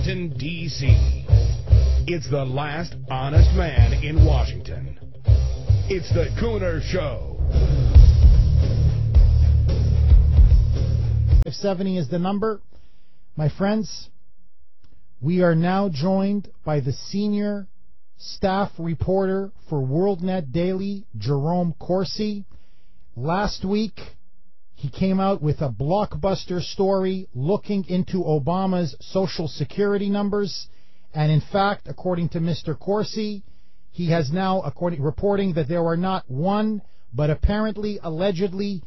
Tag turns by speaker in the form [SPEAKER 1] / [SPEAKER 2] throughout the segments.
[SPEAKER 1] Washington, D.C. It's the last honest man in Washington. It's the Kuhner Show.
[SPEAKER 2] 570 is the number. My friends, we are now joined by the senior staff reporter for WorldNet Daily, Jerome Corsi. Last week, he came out with a blockbuster story looking into Obama's Social Security numbers. And in fact, according to Mr. Corsi, he has now reporting that there are not one, but apparently, allegedly,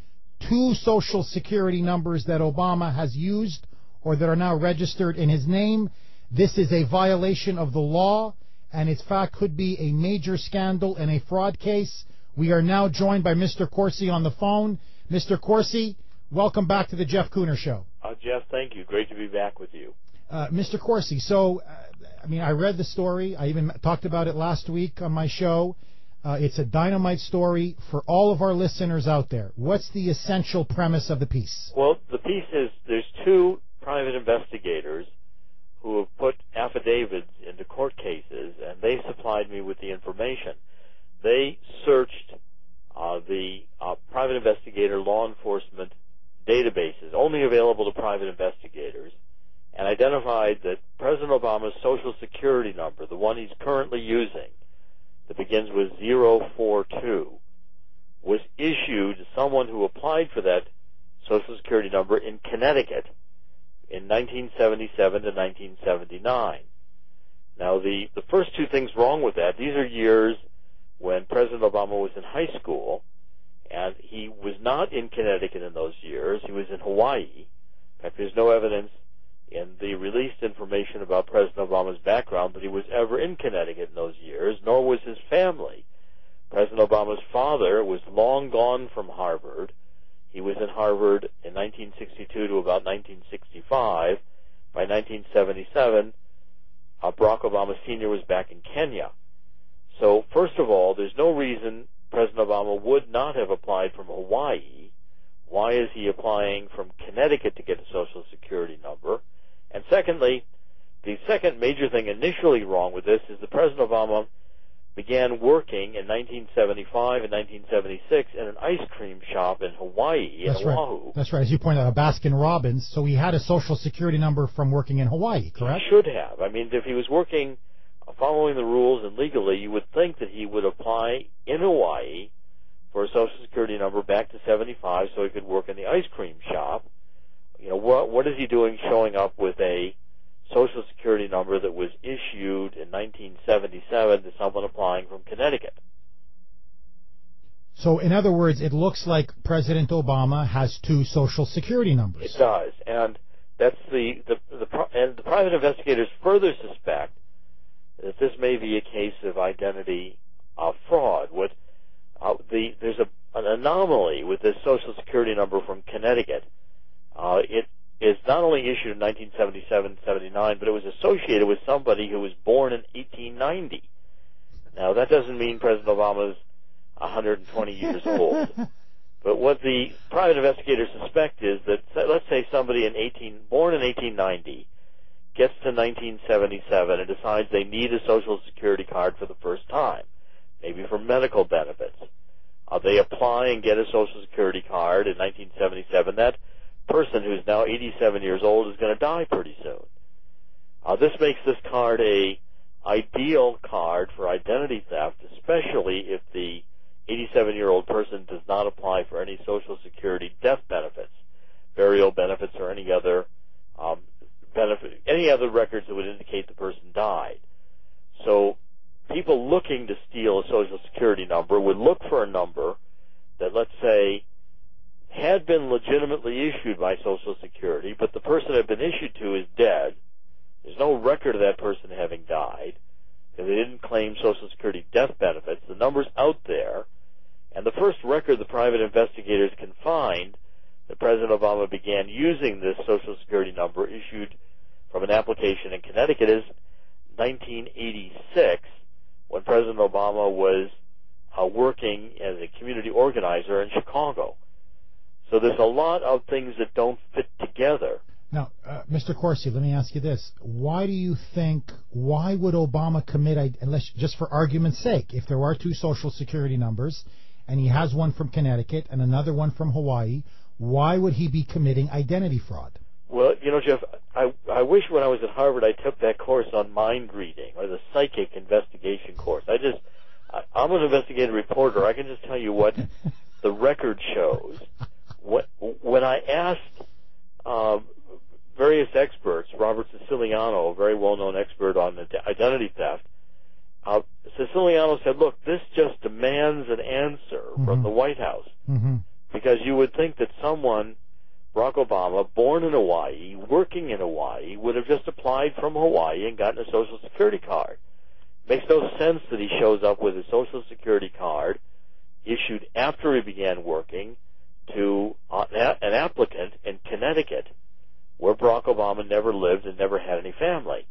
[SPEAKER 2] two Social Security numbers that Obama has used or that are now registered in his name. This is a violation of the law, and in fact could be a major scandal and a fraud case. We are now joined by Mr. Corsi on the phone. Mr. Corsi, welcome back to the Jeff Kuhner Show.
[SPEAKER 3] Jeff, thank you. Great to be back with you.
[SPEAKER 2] Mr. Corsi, so, I read the story. I even talked about it last week on my show. It's a dynamite story for all of our listeners out there. What's the essential premise of the piece?
[SPEAKER 3] Well, the piece is there's two private investigators who have put affidavits into court cases, and they supplied me with the information. They searched the private investigator law enforcement databases, only available to private investigators, and identified that President Obama's Social Security number, the one he's currently using, that begins with 042, was issued to someone who applied for that Social Security number in Connecticut in 1977 to 1979. Now, the first two things wrong with that, these are years when President Obama was in high school, and he was not in Connecticut in those years. He was in Hawaii. In fact, there's no evidence in the released information about President Obama's background that he was ever in Connecticut in those years, nor was his family. President Obama's father was long gone from Harvard. He was in Harvard in 1962 to about 1965. By 1977, Barack Obama Sr. was back in Kenya. So, first of all, there's no reason President Obama would not have applied from Hawaii. Why is he applying from Connecticut to get a Social Security number? And secondly, the second major thing initially wrong with this is that President Obama began working in 1975 and 1976 in an ice cream shop in Hawaii, in Oahu.
[SPEAKER 2] Right. That's right. As you pointed out, a Baskin-Robbins. So he had a Social Security number from working in Hawaii, correct?
[SPEAKER 3] He should have. If he was working following the rules and legally, you would think that he would apply in Hawaii for a Social Security number back to 75 so he could work in the ice cream shop. What is he doing showing up with a Social Security number that was issued in 1977 to someone applying from Connecticut?
[SPEAKER 2] So, in other words, it looks like President Obama has two Social Security numbers.
[SPEAKER 3] It does, and that's the private investigators further suspect that this may be a case of identity fraud. There's an anomaly with this Social Security number from Connecticut. It is not only issued in 1977-79, but it was associated with somebody who was born in 1890. Now, that doesn't mean President Obama's 120 years old. But what the private investigators suspect is that, let's say somebody born in 1890 gets to 1977 and decides they need a Social Security card for the first time, maybe for medical benefits. They apply and get a Social Security card in 1977. That person who's now 87 years old is going to die pretty soon. This makes this card a ideal card for identity theft, especially if the 87-year-old person does not apply for any Social Security death benefits, burial benefits, or any other records that would indicate the person died. So people looking to steal a Social Security number would look for a number that, let's say, had been legitimately issued by Social Security, but the person it had been issued to is dead. There's no record of that person having died, because they didn't claim Social Security death benefits. The number's out there, and the first record the private investigators can find that President Obama began using this Social Security number issued from an application in Connecticut is 1986, when President Obama was working as a community organizer in Chicago. So there's a lot of things that don't fit together.
[SPEAKER 2] Now, Mr. Corsi, let me ask you this. Why would Obama commit, unless just for argument's sake, if there are two Social Security numbers, and he has one from Connecticut and another one from Hawaii, why would he be committing identity fraud?
[SPEAKER 3] Well, Jeff, I wish when I was at Harvard I took that course on mind reading or the psychic investigation course. I'm an investigative reporter. I can just tell you what the record shows. When I asked various experts, Robert Siciliano, a very well-known expert on identity theft, Siciliano said, look, this just demands an answer from the White House. Because you would think that someone, Barack Obama, born in Hawaii, working in Hawaii, would have just applied from Hawaii and gotten a Social Security card. Makes no sense that he shows up with a Social Security card issued after he began working to an applicant in Connecticut, where Barack Obama never lived and never had any family.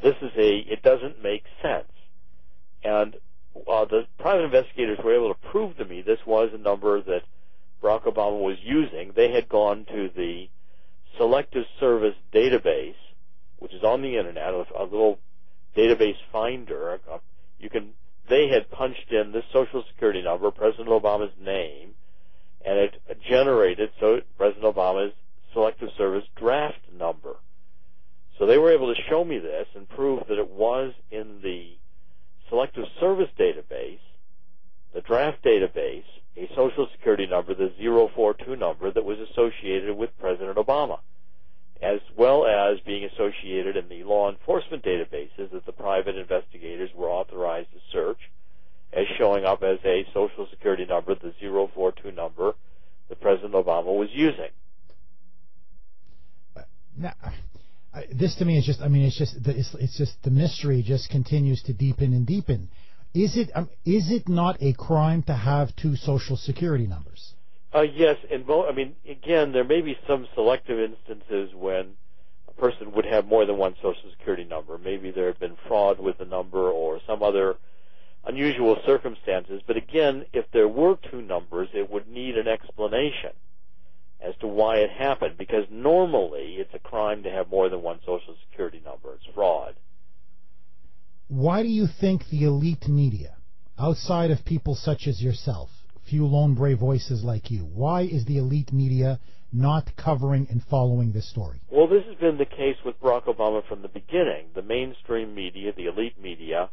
[SPEAKER 3] It doesn't make sense. And the private investigators were able to prove to me this was a number that Barack Obama was using. They had gone to the Selective Service database, which is on the internet, a little database finder. They had punched in this Social Security number, President Obama's name, and it generated President Obama's Selective Service draft number. So they were able to show me this and prove that it was in the Selective Service database, the draft database, a Social Security number, the 042 number that was associated with President Obama, as well as being associated in the law enforcement databases that the private investigators were authorized to search as showing up as a Social Security number, the 042 number that President Obama was using.
[SPEAKER 2] Now, this to me is just, it's just the mystery just continues to deepen and deepen. Is it not a crime to have two Social Security numbers?
[SPEAKER 3] Yes, again, there may be some selective instances when a person would have more than one Social Security number. Maybe there had been fraud with the number or some other unusual circumstances. But again, if there were two numbers, it would need an explanation as to why it happened, because normally it's a crime to have more than one Social Security number. It's fraud.
[SPEAKER 2] Why do you think the elite media, outside of people such as yourself, few lone brave voices like you, why is the elite media not covering and following this story?
[SPEAKER 3] Well, this has been the case with Barack Obama from the beginning. The mainstream media, the elite media,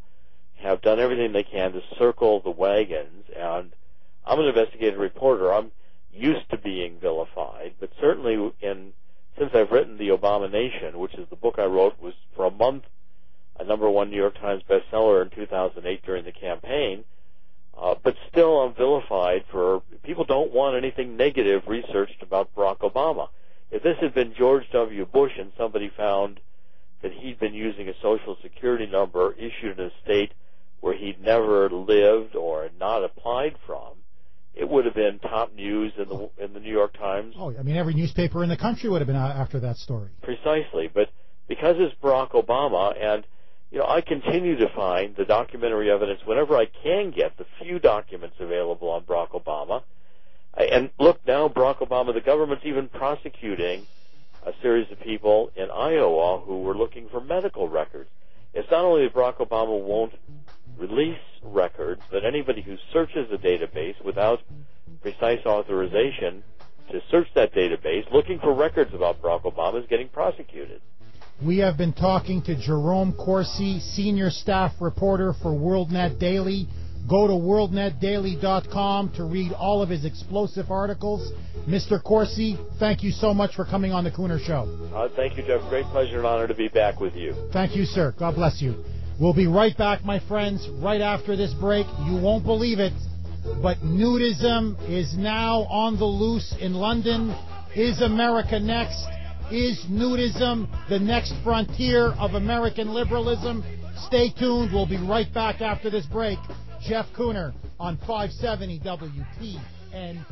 [SPEAKER 3] have done everything they can to circle the wagons, and I'm an investigative reporter. I'm used to being vilified, but certainly since I've written The Obama Nation, which is the book I wrote, was for a month a #1 New York Times bestseller in 2008 during the campaign, but still I'm vilified for people don't want anything negative researched about Barack Obama. If this had been George W. Bush and somebody found that he'd been using a Social Security number issued in a state where he'd never lived or had not applied from, it would have been top news in the New York Times.
[SPEAKER 2] Oh, every newspaper in the country would have been after that story.
[SPEAKER 3] Precisely, but because it's Barack Obama, and I continue to find the documentary evidence whenever I can get the few documents available on Barack Obama. And look, now Barack Obama, the government's even prosecuting a series of people in Iowa who were looking for medical records. It's not only that Barack Obama won't release records, but anybody who searches a database without precise authorization to search that database looking for records about Barack Obama is getting prosecuted.
[SPEAKER 2] We have been talking to Jerome Corsi, senior staff reporter for WorldNet Daily. Go to worldnetdaily.com to read all of his explosive articles. Mr. Corsi, thank you so much for coming on the Kuhner Show.
[SPEAKER 3] Thank you, Jeff. Great pleasure and honor to be back with you.
[SPEAKER 2] Thank you, sir. God bless you. We'll be right back, my friends, right after this break. You won't believe it, but nudism is now on the loose in London. Is America next? Is nudism the next frontier of American liberalism? Stay tuned. We'll be right back after this break. Jeff Kuhner on 570 WTNE.